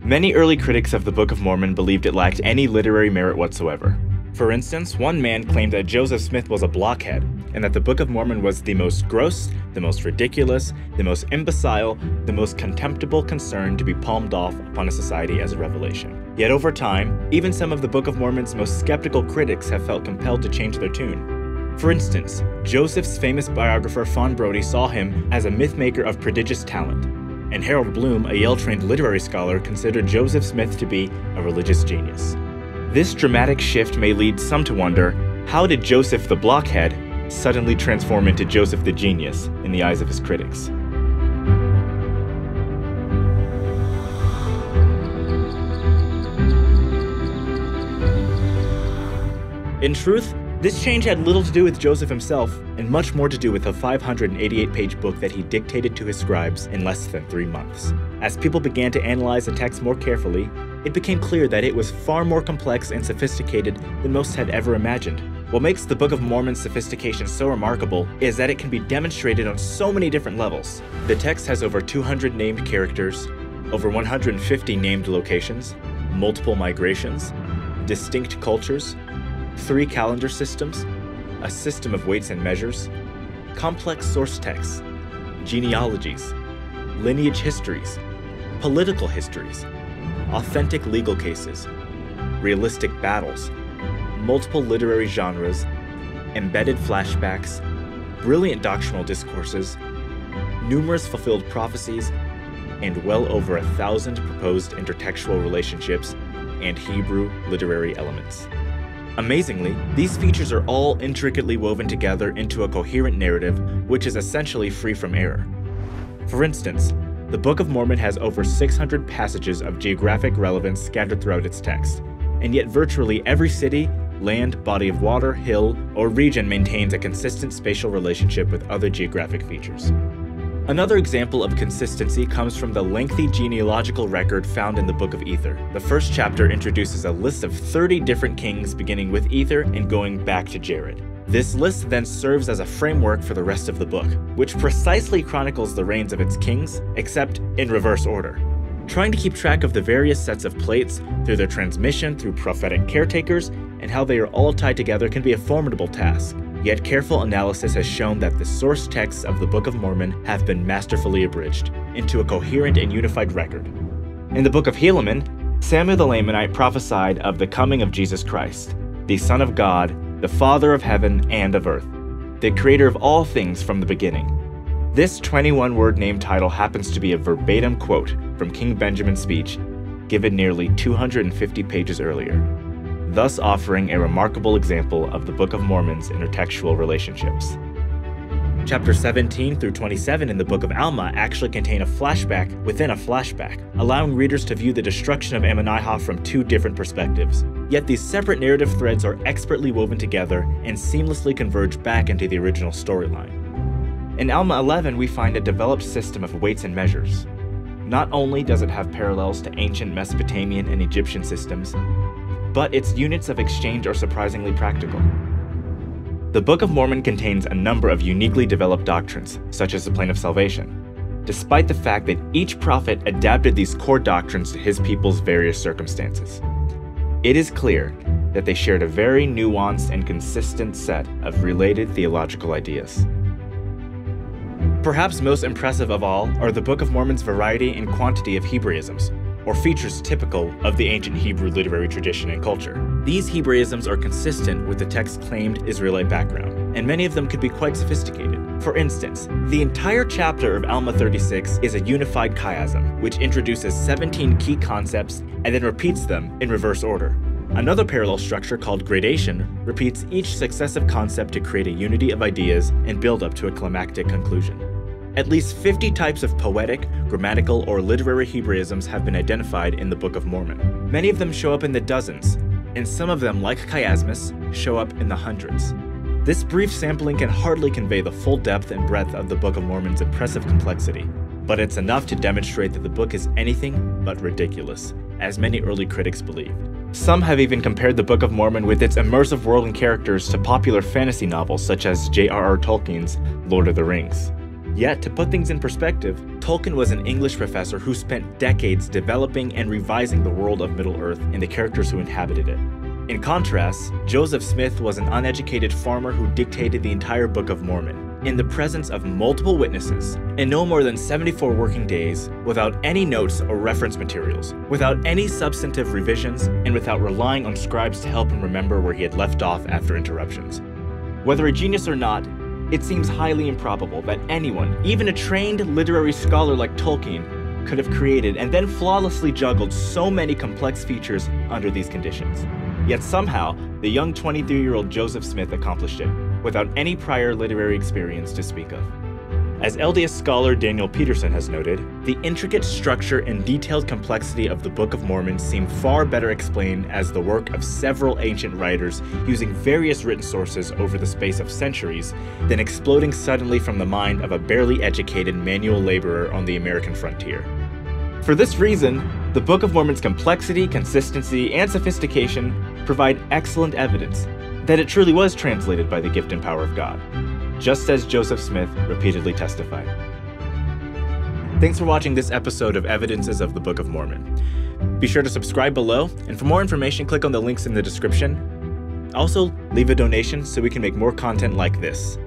Many early critics of the Book of Mormon believed it lacked any literary merit whatsoever. For instance, one man claimed that Joseph Smith was a blockhead, and that the Book of Mormon was the most gross, the most ridiculous, the most imbecile, the most contemptible concern to be palmed off upon a society as a revelation. Yet over time, even some of the Book of Mormon's most skeptical critics have felt compelled to change their tune. For instance, Joseph's famous biographer Fawn Brodie saw him as a mythmaker of prodigious talent, and Harold Bloom, a Yale-trained literary scholar, considered Joseph Smith to be a religious genius. This dramatic shift may lead some to wonder, how did Joseph the blockhead suddenly transform into Joseph the genius in the eyes of his critics? In truth, this change had little to do with Joseph himself, and much more to do with a 588-page book that he dictated to his scribes in less than 3 months. As people began to analyze the text more carefully, it became clear that it was far more complex and sophisticated than most had ever imagined. What makes the Book of Mormon's sophistication so remarkable is that it can be demonstrated on so many different levels. The text has over 200 named characters, over 150 named locations, multiple migrations, distinct cultures, 3 calendar systems, a system of weights and measures, complex source texts, genealogies, lineage histories, political histories, authentic legal cases, realistic battles, multiple literary genres, embedded flashbacks, brilliant doctrinal discourses, numerous fulfilled prophecies, and well over 1,000 proposed intertextual relationships and Hebrew literary elements. Amazingly, these features are all intricately woven together into a coherent narrative which is essentially free from error. For instance, the Book of Mormon has over 600 passages of geographic relevance scattered throughout its text, and yet virtually every city, land, body of water, hill, or region maintains a consistent spatial relationship with other geographic features. Another example of consistency comes from the lengthy genealogical record found in the Book of Ether. The first chapter introduces a list of 30 different kings beginning with Ether and going back to Jared. This list then serves as a framework for the rest of the book, which precisely chronicles the reigns of its kings, except in reverse order. Trying to keep track of the various sets of plates through their transmission through prophetic caretakers and how they are all tied together can be a formidable task. Yet careful analysis has shown that the source texts of the Book of Mormon have been masterfully abridged into a coherent and unified record. In the Book of Helaman, Samuel the Lamanite prophesied of the coming of Jesus Christ, the Son of God, the Father of heaven and of earth, the creator of all things from the beginning. This 21-word name title happens to be a verbatim quote from King Benjamin's speech, given nearly 250 pages earlier, thus offering a remarkable example of the Book of Mormon's intertextual relationships. Chapters 17 through 27 in the Book of Alma actually contain a flashback within a flashback, allowing readers to view the destruction of Ammonihah from 2 different perspectives. Yet these separate narrative threads are expertly woven together and seamlessly converge back into the original storyline. In Alma 11, we find a developed system of weights and measures. Not only does it have parallels to ancient Mesopotamian and Egyptian systems, but its units of exchange are surprisingly practical. The Book of Mormon contains a number of uniquely developed doctrines, such as the plan of salvation, despite the fact that each prophet adapted these core doctrines to his people's various circumstances. It is clear that they shared a very nuanced and consistent set of related theological ideas. Perhaps most impressive of all are the Book of Mormon's variety and quantity of Hebraisms, or features typical of the ancient Hebrew literary tradition and culture. These Hebraisms are consistent with the text's claimed Israelite background, and many of them could be quite sophisticated. For instance, the entire chapter of Alma 36 is a unified chiasm, which introduces 17 key concepts and then repeats them in reverse order. Another parallel structure called gradation repeats each successive concept to create a unity of ideas and build up to a climactic conclusion. At least 50 types of poetic, grammatical, or literary Hebraisms have been identified in the Book of Mormon. Many of them show up in the dozens, and some of them, like chiasmus, show up in the hundreds. This brief sampling can hardly convey the full depth and breadth of the Book of Mormon's impressive complexity, but it's enough to demonstrate that the book is anything but ridiculous, as many early critics believed. Some have even compared the Book of Mormon with its immersive world and characters to popular fantasy novels such as J.R.R. Tolkien's Lord of the Rings. Yet, to put things in perspective, Tolkien was an English professor who spent decades developing and revising the world of Middle-earth and the characters who inhabited it. In contrast, Joseph Smith was an uneducated farmer who dictated the entire Book of Mormon, in the presence of multiple witnesses, in no more than 74 working days, without any notes or reference materials, without any substantive revisions, and without relying on scribes to help him remember where he had left off after interruptions. Whether a genius or not, it seems highly improbable that anyone, even a trained literary scholar like Tolkien, could have created and then flawlessly juggled so many complex features under these conditions. Yet somehow, the young 23-year-old Joseph Smith accomplished it, without any prior literary experience to speak of. As LDS scholar Daniel Peterson has noted, the intricate structure and detailed complexity of the Book of Mormon seem far better explained as the work of several ancient writers using various written sources over the space of centuries than exploding suddenly from the mind of a barely educated manual laborer on the American frontier. For this reason, the Book of Mormon's complexity, consistency, and sophistication provide excellent evidence that it truly was translated by the gift and power of God, just as Joseph Smith repeatedly testified. Thanks for watching this episode of Evidences of the Book of Mormon. Be sure to subscribe below, and for more information, click on the links in the description. Also, leave a donation so we can make more content like this.